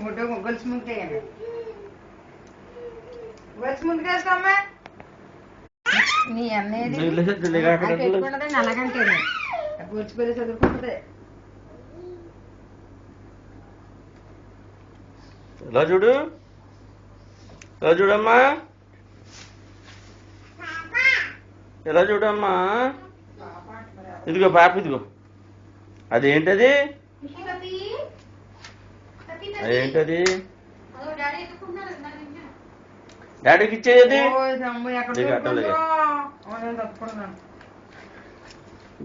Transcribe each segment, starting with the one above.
Photo గొలుసు ముందుకేయండి. గొలుసు ముందుకేస్తామ్మా. నీ అన్నయ్యది పెట్టుకున్నదండి అలాగంటే గొలుచుకొని చదువుకుంటుంది. ఇలా చూడు, ఇలా చూడమ్మా, ఇలా చూడమ్మా. ఇదిగో పాప, ఇదిగో అదేంటది, అదేంటది, డాడీకి ఇచ్చేది,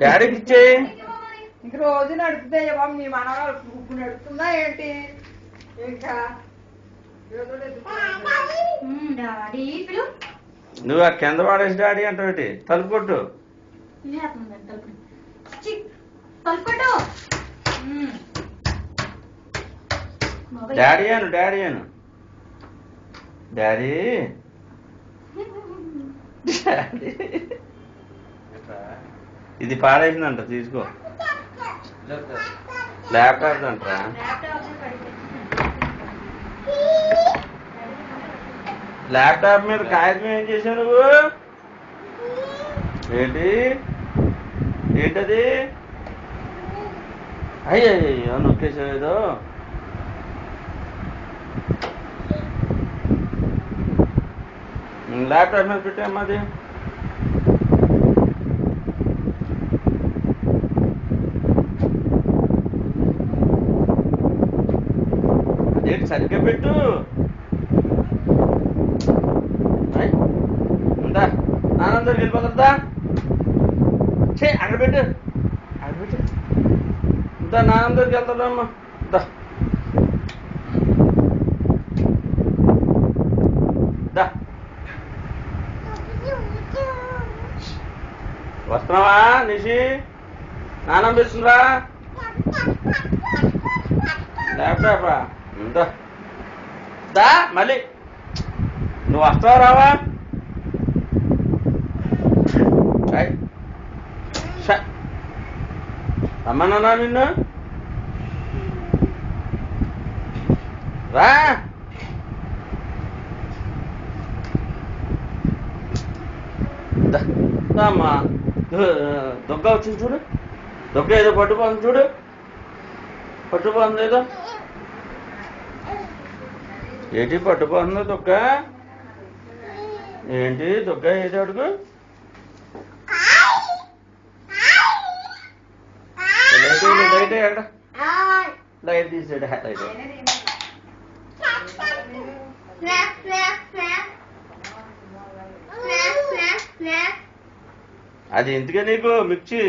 డాడీకి ఇచ్చే. ఇంక రోజు నడుపుతాయి బాబు. నీ మనవాళ్ళు ఇప్పుడు నడుపుతుందా ఏంటి? ఇంకా నువ్వు ఆ కింద వాడేసి డాడీ అంటావేంటి? తలుపు కొట్టు. డాడీ అను, డాడీ అను, డాడీ. ఇది పాడేసిందంట, తీసుకో. ల్యాప్టాప్ అంటరా? ల్యాప్టాప్ మీద కాగితం ఏం చేసావు నువ్వు? ఏంటి, ఏంటది? అయ్యో నొక్కేసావు ఏదో. ల్యాప్టాప్ మీద పెట్టామ్మా అది. అదేంటి సరిగ్గా పెట్టు. ఉందా ఆనందం వెళ్ళిపోతుందా? చే అక్కడ పెట్టు, అక్కడ పెట్టు. ఇంత నానందరికి వెళ్తుందమ్మా. వస్తున్నావా నిషి? నానం పిలుస్తుందా? ల్యాప్టాపా? దా మళ్ళీ నువ్వు వస్తావా రావా? రమ్మన్నా నిన్ను, రా. అమ్మా దొగ్గ వచ్చింది చూడు, దొగ్గ ఏదో పట్టుకోండి చూడు, పట్టుకోంది ఏదో. ఏంటి పట్టుకోందో దొగ్గ? ఏంటి దొగ్గ? ఏది అడుగు. లైట్ ఎక్కడ? లైట్ తీసాడు. లైట్ అది ఎందుకే నీకు మిర్చి?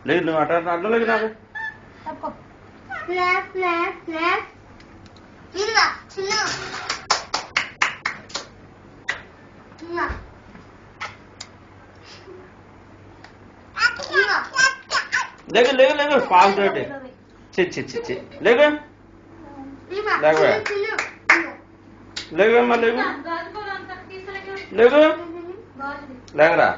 లేదు నువ్వు అట్లా అడ్డలేదు నాకు. లేగు లేగు లేగు పాలు తోటి చి లేగు లేవా? లేవమ్మా లేగు, లేగు లేగరా.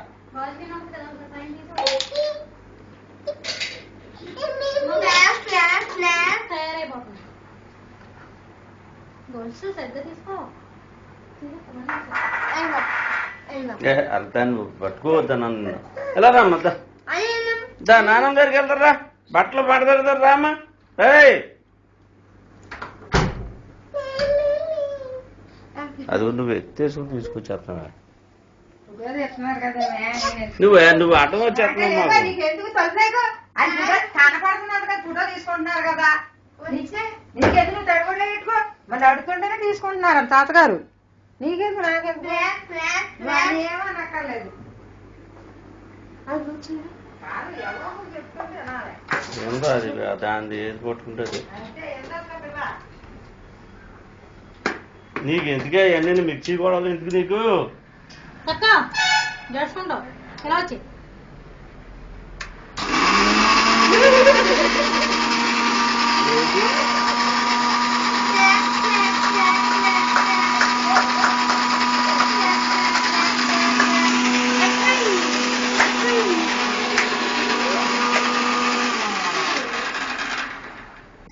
అర్థాన్ని పట్టుకోవద్దా నన్ను. ఎలా రామ్మ దా, నాన్న దగ్గరికి వెళ్తారా? బట్టలు పడతారు రామ్మా. అది నువ్వు ఎత్తేసుకుని తీసుకొచ్చేస్తున్నావా? నువ్వు అడ్డం వచ్చేస్తున్నావు. ఫోటో తీసుకుంటున్నారు కదా, నీకెందుకు తడబడలే పెట్టుకో. మళ్ళీ అడుగుతుంటేనే తీసుకుంటున్నారు తాతగారు. నీకెందుకు నాకెందుకు ఏమో నక్కర్లేదు. ఏందో అది దాన్ని ఏది కొట్టుకుంటుంది. నీకు ఎందుకే అవన్నీ మిక్సీ కూడా ఎందుకు నీకు? ఎలా వచ్చి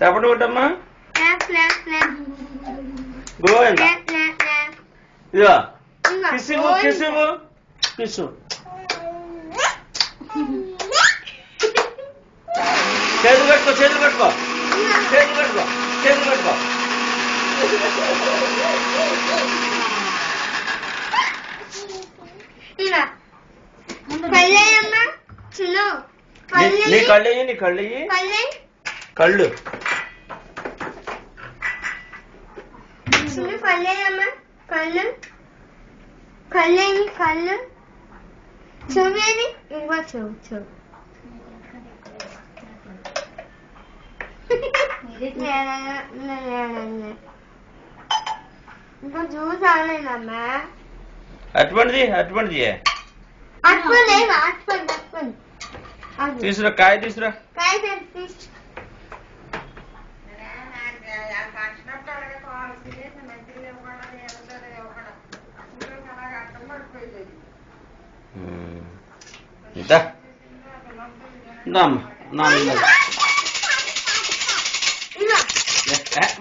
తప్పటి కొట్టమ్మా గోవింద ఇదిగో కిసువు కిసువు కిసు చేతులు కట్టుకో చేతులు కట్టుకో చేతులు కట్టుకో చేతులు కట్టుకో నీ కళ్ళయ్యి నీ కళ్ళయ్యి కళ్ళు కళ్ళు కళ్ళేమి కళ్ళు చెవేది ఇంకో చెవు చెవు ఇంకా జ్యూస్ ఆడలేదమ్మా అటువంటిది అటువంటిది అట్టుకోండి అట్టుకోండి అట్టుకోండి తీసురా కాయ తీసురా కాయ తీసు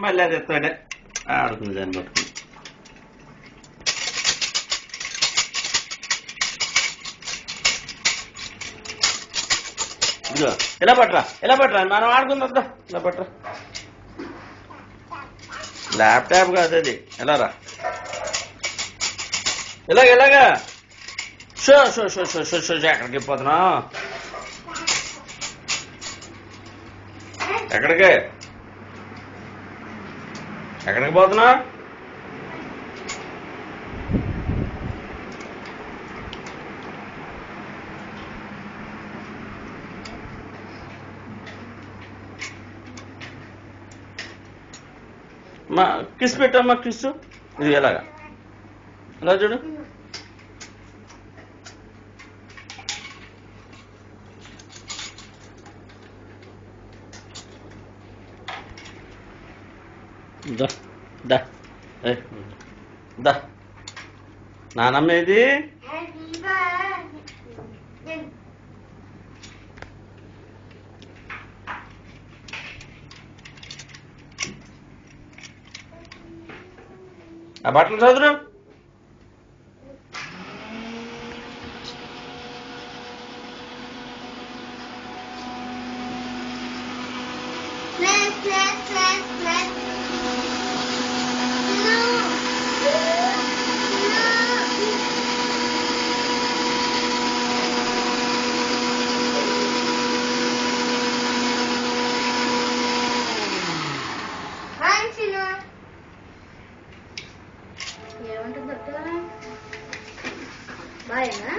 మళ్ళీ అది ఎత్తాడే ఆడుతుంది దాన్ని పట్టుకుని ఇదిగో ఇలా పట్టరా మనం ఆడుకుందా ఇలా పట్టరా ల్యాప్టాప్ కాదు అది ఎలా రా ఇలాగా show show show show show show ఎక్కడికి పోతున్నా ఎక్కడికి పోతున్నా మా కిస్ పెట్టమ్మా కిస్సు ఇది ఎలాగా ఎలా చూడు దా నానమ్మ ఇది ఆ బట్టలు చదువు ఏమంటుంది బాయేనా